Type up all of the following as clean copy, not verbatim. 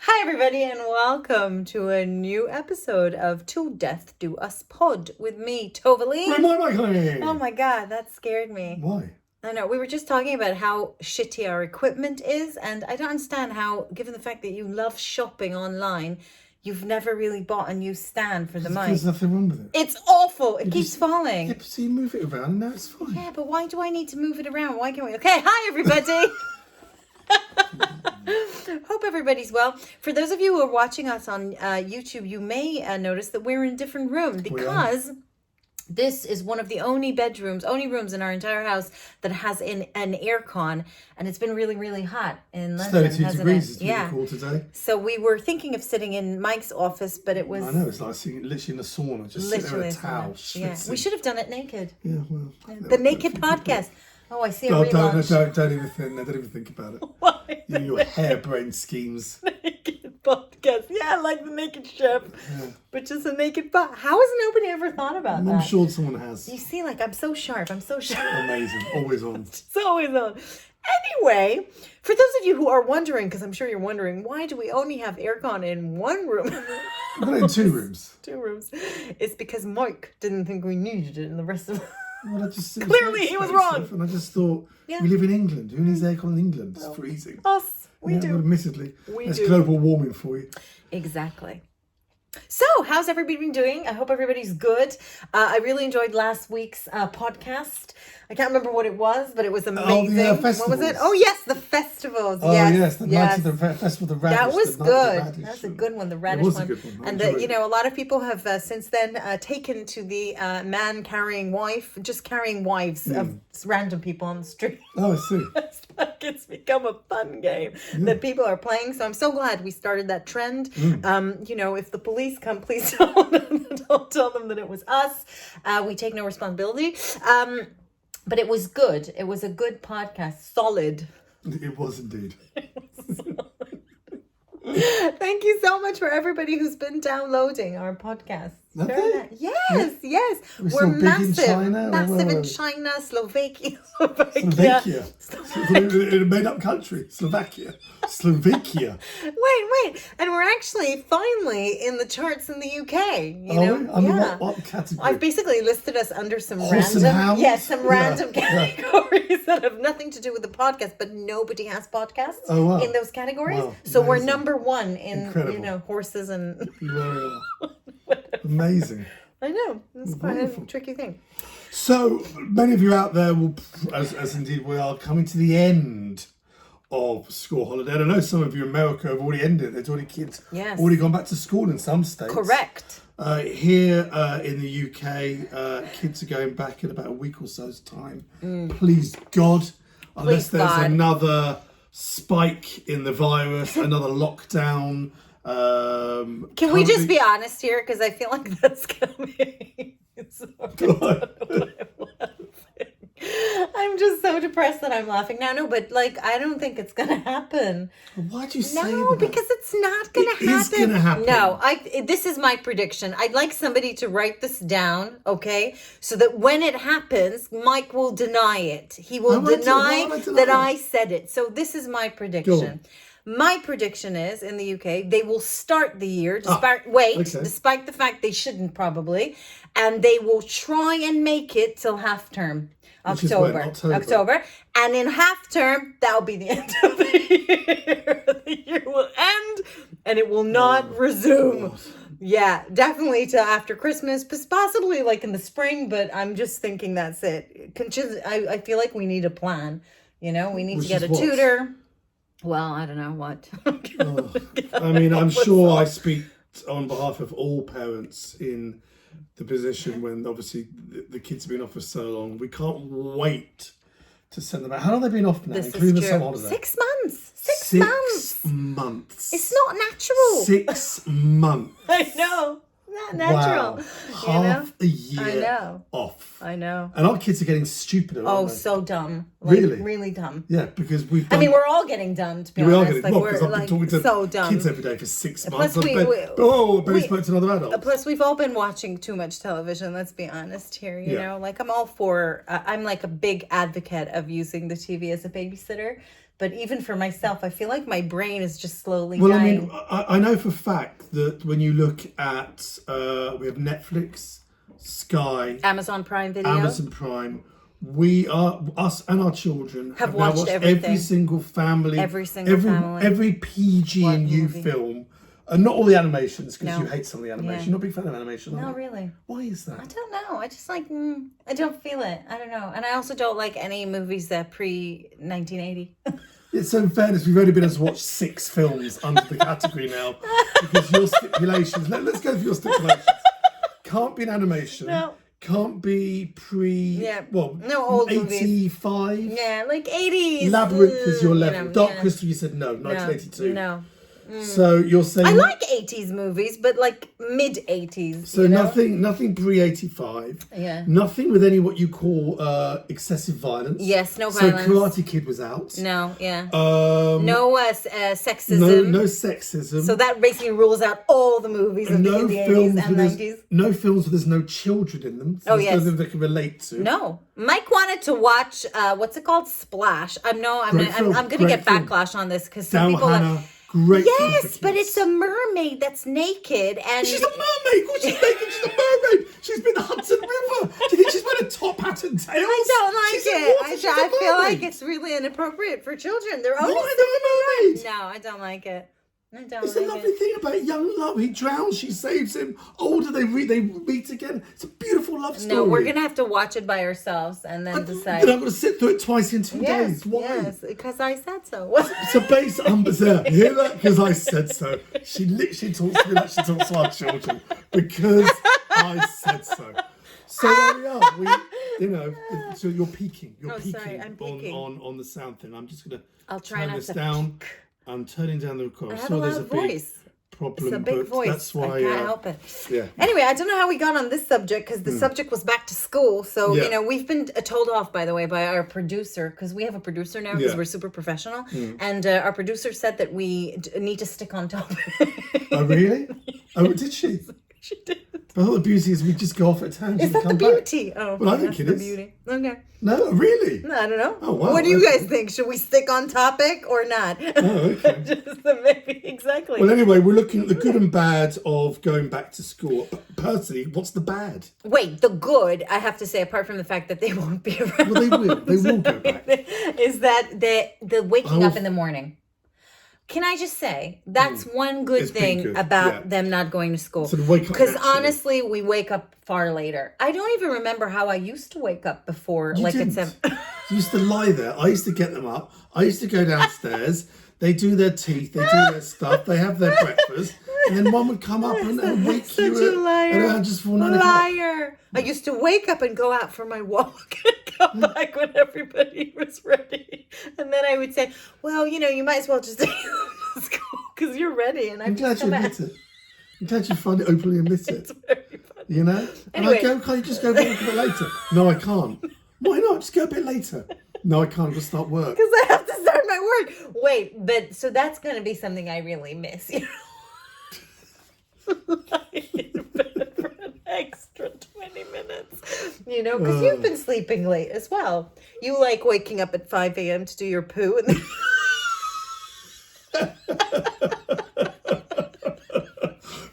Hi, everybody, and welcome to a new episode of Till Death Do Us Pod with me, Tovali. Oh my God, that scared me. Why? I know. We were just talking about how shitty our equipment is, and I don't understand how, given the fact that you love shopping online, you've never really bought a new stand for the mic. There's nothing wrong with it. It's awful. It keeps falling. Yeah, so you move it around and now it's fine. Yeah, but why do I need to move it around? Why can't we? Okay, hi, everybody. Hope everybody's well. For those of you who are watching us on YouTube, you may notice that we're in a different room because this is one of the only rooms in our entire house that has an aircon, and it's been really, really hot in London. 32 degrees is really cool today. So we were thinking of sitting in Mike's office, but it was... I know, it's like sitting literally in the sauna, just sitting there with a towel. Yeah, we should have done it naked. Yeah, well... The naked podcast. Oh, I see a relaunch. relaunch. Don't even think about it. Why? Your harebrained schemes. Naked podcast. Yeah, I like the naked chef. Yeah. But just a naked pot. How has nobody ever thought about that? I'm sure someone has. You see, like, I'm so sharp. Amazing. Always on. It's always on. Anyway, for those of you who are wondering, because I'm sure you're wondering, why do we only have aircon in one room? We're in 2 rooms. 2 rooms. It's because Mike didn't think we needed it in the rest of Well, Clearly, he was wrong. And I just thought, we live in England. Who needs aircon in England? It's freezing. Us. We do. Well, admittedly, That's global warming for you. Exactly. So, how's everybody been doing? I hope everybody's good. I really enjoyed last week's podcast. I can't remember what it was, but it was amazing. Oh, the festivals. What was it? Oh, yes, the festivals. Oh, yes, the night of the festival, the radish. That was good. That was a good one, the radish one. It was one. a good one. And, a lot of people have since then taken to the man carrying wives of random people on the street. Oh, I see. It's become a fun game that people are playing. So I'm so glad we started that trend. If the police come, please don't tell them that it was us. We take no responsibility. But it was good. It was a good podcast. Solid. It was indeed. Thank you so much for everybody who's been downloading our podcast. Okay. Yes. We're massive. Massive in China, Slovakia. In a made-up country. Slovakia. Wait. And we're actually finally in the charts in the UK. Under what category? I've basically listed us under some random categories that have nothing to do with the podcast, but nobody has podcasts in those categories. Wow. So we're number 1 in, horses and... Amazing. I know. It's quite a tricky thing. So, many of you out there will, as indeed we are, coming to the end of school holiday. And I know some of you in America have already ended. There's already kids already gone back to school in some states. Correct. Here in the UK, kids are going back in about a week or so's time. Please God, unless there's another spike in the virus, another lockdown. Can we just be honest here? Because I feel like that's coming. I'm just so depressed that I'm laughing now. No, but I don't think it's gonna happen. Why'd you say that? No, because it's not gonna happen. It is gonna happen. No, this is my prediction. I'd like somebody to write this down, okay? So that when it happens, Mike will deny it. He will deny that I said it. So this is my prediction. My prediction is, in the UK, they will start the year, despite the fact they shouldn't probably, and they will try and make it till half term. October. And in half term, that'll be the end of the year. The year will end, and it will not resume. God. Yeah, definitely to after Christmas, possibly in the spring, but I'm just thinking that's it. I feel like we need a plan. We need to get a tutor. Well, I don't know what. I'm sure I speak on behalf of all parents in the position when obviously the kids have been off for so long. We can't wait to send them out. How long have they been off now, including the summer holiday? 6 months. 6 months. It's not natural. 6 months. I know. Not natural. Wow. Half a year off. I know. And our kids are getting stupider. Oh, so dumb. Really? Really dumb. Yeah, because we're all getting dumb, to be honest. We are getting dumb, because I've been talking to so dumb. kids every day for 6 months. Plus, Betty spoke to another adult. Plus, we've all been watching too much television, let's be honest here. You know, I'm all for, I'm a big advocate of using the TV as a babysitter. But even for myself, I feel like my brain is just slowly Well, dying. I know for a fact that when you look at, we have Netflix, Sky, Amazon Prime Video. Us and our children Have now watched watched everything. every single family, Family. every PG and U movie? film. And not all the animations, because No. you hate some of the animation. Yeah. You're not a big fan of animation, are No, you? really. Why is that? I don't know. I just like, I don't feel it. I don't know. And I also don't like any movies that pre-1980. It's so in fairness, we've only been able to watch 6 films under the category now because your stipulations. Let's go through your stipulations. Can't be an animation. No. Can't be no old 85. Movies. Yeah, like 80s. Labyrinth is your level. Dark yeah. Crystal, you said no, 1982. No. So you're saying I like 80s movies, but like mid 80s. so nothing pre-85. Yeah. Nothing with any what you call excessive violence. Yes, no So violence. Karate Kid was out. No, yeah. No Sexism. sexism. So that basically rules out all the movies of no in the 80s films and where 90s. no films where there's no children in them. So there's nothing they can relate to. No. Mike wanted to watch what's it called? Splash. I'm Great film. gonna Great get film. backlash on this because some Down people Hannah, are great film for yes, kids. but it's a mermaid that's naked and She's a mermaid. Of course she's naked. She's a mermaid. She's been the Hudson River. Do you think she's wearing a top hat and tails? I don't like She's in it. water. She's a I feel like mermaid. it's really inappropriate for children. They're Why only are they a mermaid? No, I don't like it. I don't It's a like lovely it. thing about young love. He drowns, she saves him. Older, they meet again. It's a beautiful love story. No, we're gonna have to watch it by ourselves and then decide. Then I'm going to sit through it twice in 2 Yes, days. Why? yes, because I said so. So based on hear that? Because I said so. She literally talks to me like she talks to our children. Because I said so. So there we are. So you're peaking. You're peaking, sorry, I'm peaking. On the sound thing. I'm just gonna try turn not this to down. I'm turning down the record. I have So a there's loud a big voice. problem. It's a big but voice. That's why I can't help it. Yeah. Anyway, I don't know how we got on this subject because the subject was back to school. So, Yeah. we've been told off, by the way, by our producer because we have a producer now because Yeah. we're super professional. And our producer said that we need to stick on topic. Oh really? Oh, did she? She did. I thought the beauty is we just go off at tangent. Is that the and come back. beauty? Oh, Well, I think that's it the is. beauty. Okay. No, really? No, I don't know. Oh, wow. What do you Okay. guys think? Should we stick on topic or not? Oh, okay. Just maybe exactly. Well, anyway, we're looking at the good and bad of going back to school. Personally, what's the bad? Wait, the good, I have to say, apart from the fact that they won't be around. Well, they will. They will go back. Is that the waking up in the morning. Can I just say, that's one good It's been thing good, about yeah. them not going to school. So the wake up Because naturally. honestly, we wake up far later. I don't even remember how I used to wake up before. You like didn't. it's You used to lie there. I used to get them up. I used to go downstairs. They do their teeth. They do their stuff. They have their breakfast. And then one would come up and wake such you a at liar. around just before 9 o'clock. Liar. I used to wake up and go out for my walk and come back when everybody was ready. And then I would say, well, you might as well just take to school because you're ready. And I'm glad you come admit it. I'm glad you finally openly admit it. It's very funny. You know? And Anyway. I go, can't you just go back a bit later? No, I can't. Why not? Just go a bit later. No, I can't. I've got to start work. Because I have to start my work. Wait, but so that's going to be something I really miss. Lying in bed for an extra 20 minutes. Because you've been sleeping late as well. You like waking up at 5 a.m. to do your poo and then...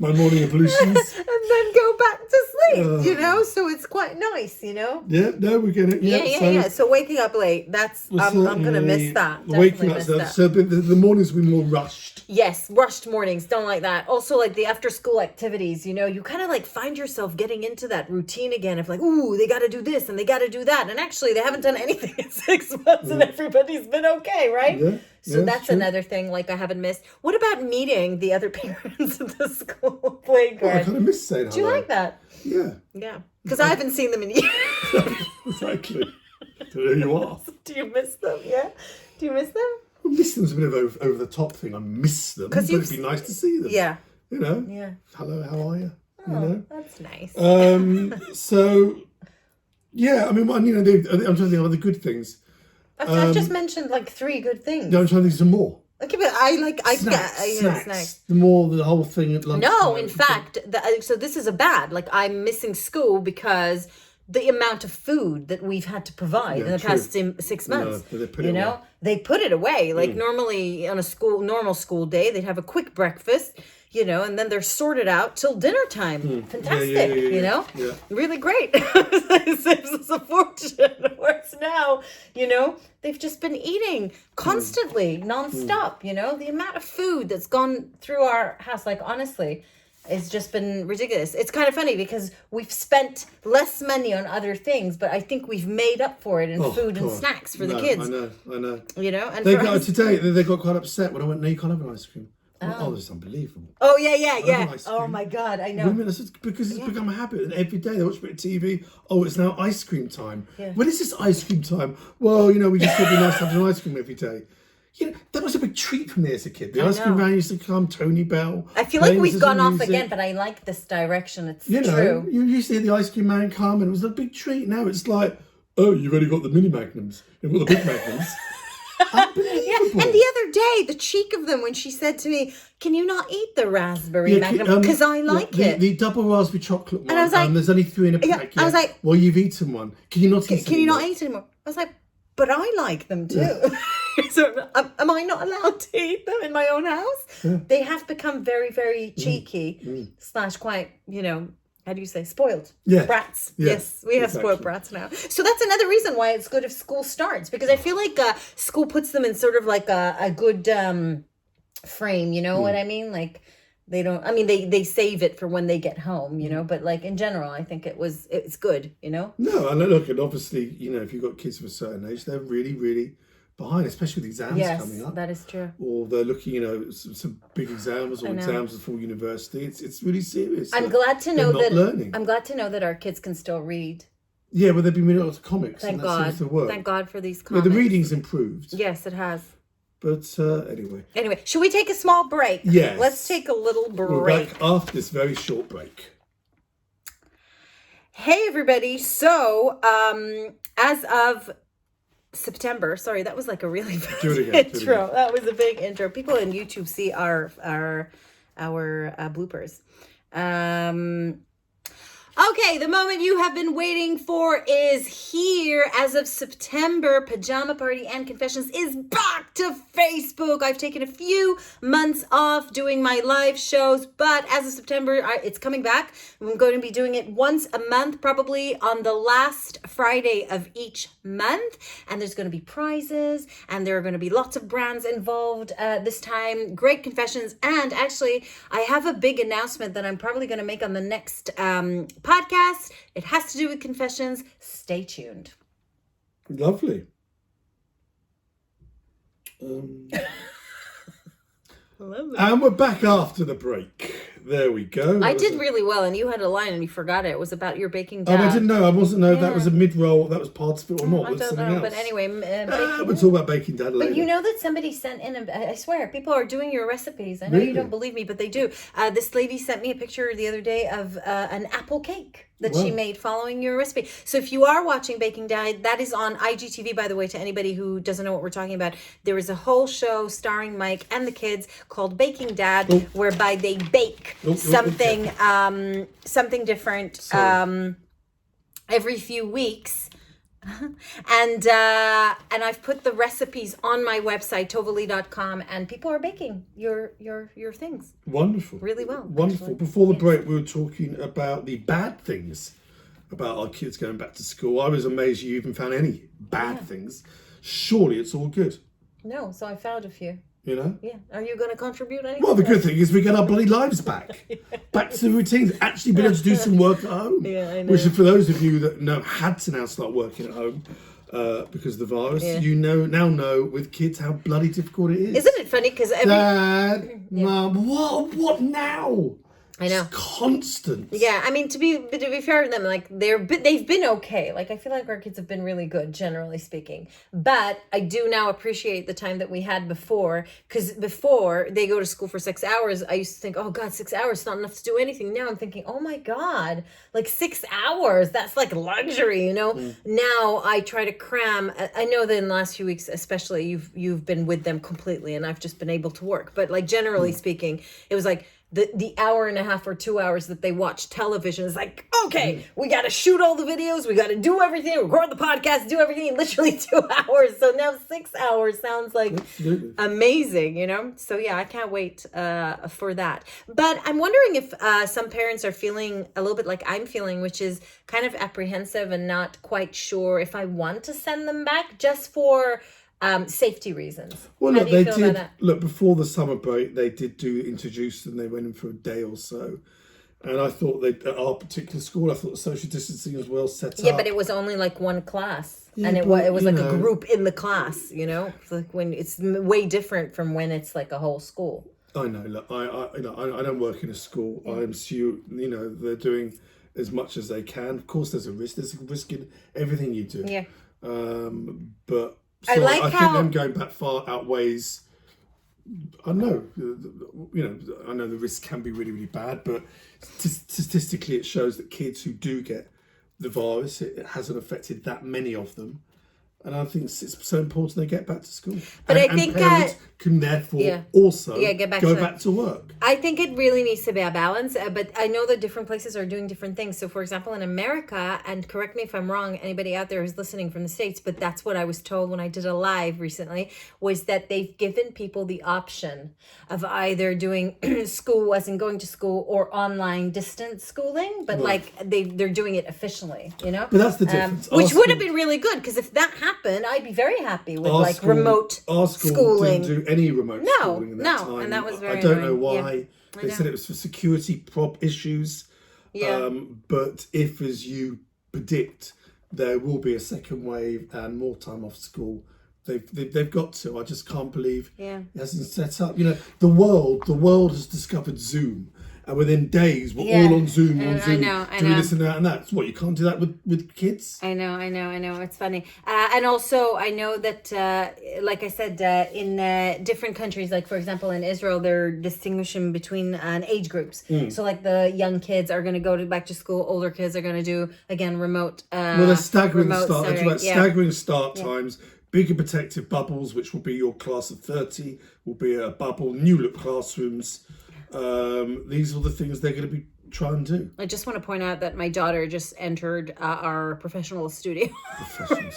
My morning ablutions. and then go back to sleep, so it's quite nice, Yeah, no, we're going to. Yeah. So waking up late, I'm going to miss that. Waking Definitely up, miss so, that. so the mornings will be more rushed. Yes, rushed mornings, don't like that. Also, like the after school activities, you kind of like find yourself getting into that routine again of like, ooh, they got to do this and they got to do that. And actually, they haven't done anything in 6 months and everybody's been okay, right? Yeah. So yeah, that's true. another thing like I haven't missed. What about meeting the other parents at the school Oh, I playground? kind of miss saying Do you like that? Yeah, Yeah. Because I haven't seen them in years. exactly. There you are. Do you miss them? Yeah? Do you miss them? Well, miss them's a bit of over the top thing. I miss them, but it'd be nice to see them. Yeah. Yeah. Hello, how are you? Oh, that's nice. So, yeah, I mean, I'm trying to think of other good things. I've just mentioned like 3 good things. No, I'm trying to think of some more. Okay, but Snacks. The more the whole thing at lunch. No, in fact, so this is a bad. Like I'm missing school because the amount of food that we've had to provide in the true. past 6 months. No, they put it away. they put it away. Like normally on a normal school day, they'd have a quick breakfast, you know, and then they're sorted out till dinner time. Fantastic, you know? Yeah. Really great. It saves us a fortune. Whereas now, you know, they've just been eating constantly, nonstop, you know? The amount of food that's gone through our house, like, honestly, it's just been ridiculous. It's kind of funny because we've spent less money on other things, but I think we've made up for it in food and snacks for the kids. I know. You know, and today they got quite upset when I went, no, you can't have an ice cream. Oh, this is unbelievable. Oh, yeah. Oh, my God, I know. Women, because it's become a habit, and every day they watch a bit of TV. Oh, it's now ice cream time. Yeah. When is this ice cream time? Well, you know, we just thought it'd be nice to have an ice cream every day. You know, that was a big treat for me as a kid. The ice cream van used to come, Tony Bell. I feel like we've gone off again, but I like this direction. It's true. You used to hear the ice cream man come, and it was a big treat. Now it's like, oh, you've only got the mini magnums. You've got the big magnums. Unbelievable. And the other day, the cheek of them when she said to me, "Can you not eat the raspberry magnum because I like it?" The double raspberry chocolate one. And I was like, there's only 3 in a pack. I was like, well, you've eaten one. Can you not eat? Can you not eat anymore? I was like, but I like them too. So am I not allowed to eat them in my own house? Yeah. They have become very, very cheeky / quite, you know, how do you say, spoiled? Yeah. Brats. Yeah, Yes, we have spoiled brats now. So that's another reason why it's good if school starts, because I feel like school puts them in sort of like a good frame, you know what I mean? Like they don't, I mean, they save it for when they get home, you know, but like in general, I think it's good, you know? No, and look, and obviously, you know, if you've got kids of a certain age, they're really, really behind, especially with exams coming up. That is true. Or they're looking, you know, some big exams or exams for university. It's really serious. I'm glad to know that learning. I'm glad to know that our kids can still read. Yeah, but they've been reading lots of comics. Thank and God. That seems to work. Thank God for these comics. Yeah, the reading's improved. Yes, it has. But anyway. Anyway, should we take a small break? Yes. Let's take a little break. We're back after this very short break. Hey, everybody. So, as of September, sorry, that was like a really bad intro. That was a big intro. People on YouTube see our bloopers. Okay, the moment you have been waiting for is here. As of September, Pajama Party and Confessions is back to Facebook. I've taken a few months off doing my live shows, but as of September, it's coming back. I'm going to be doing it once a month, probably on the last Friday of each month. And there's going to be prizes, and there are going to be lots of brands involved this time. Great confessions. And actually, I have a big announcement that I'm probably going to make on the next podcast. It has to do with confessions. Stay tuned. Lovely. And we're back after the break. There we go. I did really well, and you had a line and you forgot it. It was about your baking dad. Oh, I didn't know. I wasn't know if that was a mid-roll, that was part of it or not. I don't know, but anyway. We'll talk about baking dad later. But you know that somebody sent in, I swear, people are doing your recipes. I know you don't believe me, but they do. This lady sent me a picture the other day of an apple cake that she made following your recipe. So if you are watching Baking Dad, that is on IGTV, by the way, to anybody who doesn't know what we're talking about. There is a whole show starring Mike and the kids called Baking Dad, whereby they bake something different every few weeks. And I've put the recipes on my website, tovali.com, and people are baking your things. Wonderful. Really well. Wonderful. Actually. Before the break, we were talking about the bad things about our kids going back to school. I was amazed you even found any bad things. Surely it's all good. No, so I found a few. You know? Yeah. Are you going to contribute anything? Well, the good thing is we get our bloody lives back. Back to the routines. Actually being able to do some work at home. Yeah, I know. Which, for those of you that had to now start working at home because of the virus, you now know with kids how bloody difficult it is. Isn't it funny? Because Dad, Mum, what now? I know. It's constant. Yeah, I mean, to be fair to them, like they've been okay. Like I feel like our kids have been really good, generally speaking. But I do now appreciate the time that we had before, because before they go to school for 6 hours, I used to think, oh God, 6 hours is not enough to do anything. Now I'm thinking, oh my God, like 6 hours, that's like luxury, you know. Now I try to cram. I know that in the last few weeks, especially, you've been with them completely, and I've just been able to work. But like generally speaking, it was like, the hour and a half or 2 hours that they watch television is like, okay, we got to shoot all the videos, we got to do everything, record the podcast, do everything in literally 2 hours. So now 6 hours sounds like amazing, you know? So yeah, I can't wait for that. But I'm wondering if some parents are feeling a little bit like I'm feeling, which is kind of apprehensive and not quite sure if I want to send them back just for safety reasons. Well, look, they did. Look, before the summer break, they did introduce, and they went in for a day or so. And I thought at our particular school, I thought the social distancing was well set up. Yeah, but it was only like one class, and it was like a group in the class. You know, it's like when it's way different from when it's like a whole school. I know. Look, I don't work in a school. I'm sure, they're doing as much as they can. Of course, there's a risk. There's a risk in everything you do. Yeah. But. So I think them going back far outweighs. I know, I know the risk can be really, really bad, but statistically, it shows that kids who do get the virus, it hasn't affected that many of them. And I think it's so important they get back to school. But I think parents can therefore also go back to work. I think it really needs to be a balance. But I know that different places are doing different things. So, for example, in America, and correct me if I'm wrong, anybody out there who's listening from the States, but that's what I was told when I did a live recently, was that they've given people the option of either doing school as in going to school or online distance schooling. But like they're doing it officially, you know? But that's the difference. Which would have been really good, because if that happened, I'd be very happy with remote our school schooling. Didn't do any remote schooling in that time. And that was very I don't know annoying. why. They said it was for security issues. Yeah. But if, as you predict, there will be a second wave and more time off school, they've got to. I just can't believe it hasn't set up. The world has discovered Zoom. And within days, we're all on Zoom, doing this and that and that. So what, you can't do that with kids? I know. It's funny. And also, I know that, like I said, in different countries, like, for example, in Israel, they're distinguishing between age groups. So, like, the young kids are going to go back to school. Older kids are going to do, again, remote. Well, they're staggering staggering start times. Bigger protective bubbles, which will be your class of 30, will be a bubble. New look classrooms. These are the things they're going to be trying to do. I just want to point out that my daughter just entered our professional studio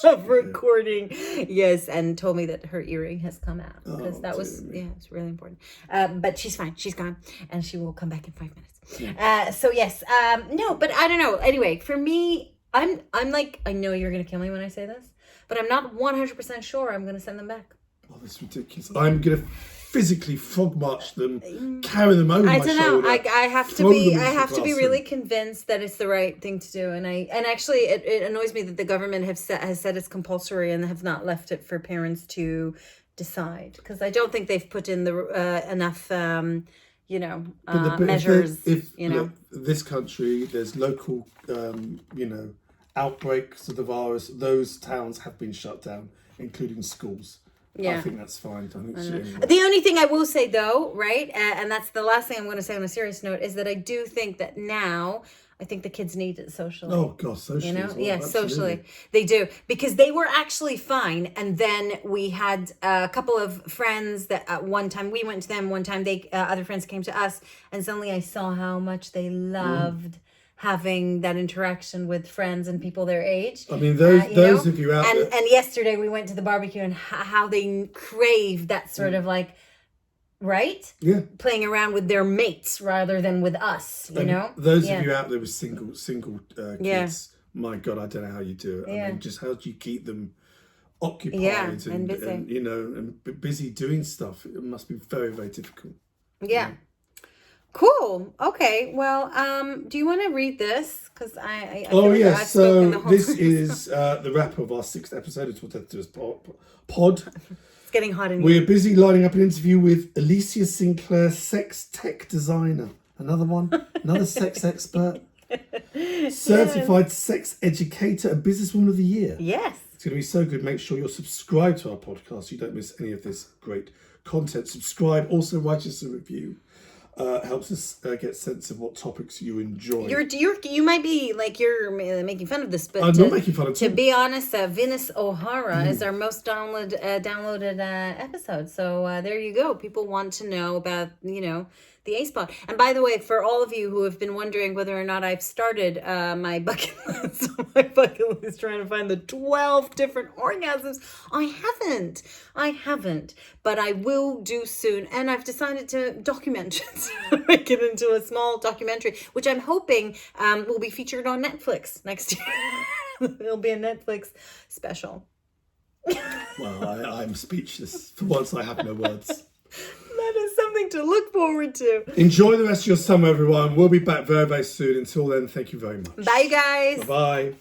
of recording. Yes, and told me that her earring has come out, because it's really important. But she's fine. She's gone, and she will come back in 5 minutes. So yes, no, but I don't know. Anyway, for me, I'm like, I know you're going to kill me when I say this, but I'm not 100% sure I'm going to send them back. Oh, that's ridiculous. I'm going to physically frog march them, carry them over my shoulder. I don't know. I have to be really convinced that it's the right thing to do. And actually it annoys me that the government has said it's compulsory and have not left it for parents to decide, because I don't think they've put in the enough measures. Look, this country, there's local outbreaks of the virus. Those towns have been shut down, including schools. Yeah. I think that's fine. The only thing I will say, though, right, and that's the last thing I'm going to say on a serious note, is that I do think that now, I think the kids need it socially. Oh, God, socially. Yeah, socially. They do. Because they were actually fine. And then we had a couple of friends that at one time, we went to them, one time other friends came to us, and suddenly I saw how much they loved having that interaction with friends and people their age. I mean, those of you out there. And yesterday we went to the barbecue, and how they crave that sort of like, right? Yeah. Playing around with their mates rather than with us, you know? Those of you out there with single kids, my God, I don't know how you do it. I mean, just how do you keep them occupied and busy. And busy doing stuff? It must be very, very difficult. Yeah. Cool. Okay. Well, do you want to read this? Because I feel like I've spoken the whole this is the wrap of our 6th episode of What Does Pod. It's getting hot in here. We're busy lining up an interview with Alicia Sinclair, sex tech designer. Another sex expert, certified sex educator, and businesswoman of the year. Yes. It's going to be so good. Make sure you're subscribed to our podcast so you don't miss any of this great content. Subscribe. Also, write us a review. helps us get sense of what topics you enjoy. You might be like you're making fun of this, but I'm not making fun of it. To be honest, Venus O'Hara is our most downloaded episode. So there you go. People want to know about the A spot. And by the way, for all of you who have been wondering whether or not I've started my bucket list, trying to find the 12 different orgasms, I haven't, but I will do soon. And I've decided to document it, make it into a small documentary, which I'm hoping will be featured on Netflix next year. It'll be a Netflix special. Well, I'm speechless. For once, I have no words. That is something to look forward to. Enjoy the rest of your summer, everyone. We'll be back very, very soon. Until then, thank you very much. Bye, guys. Bye-bye.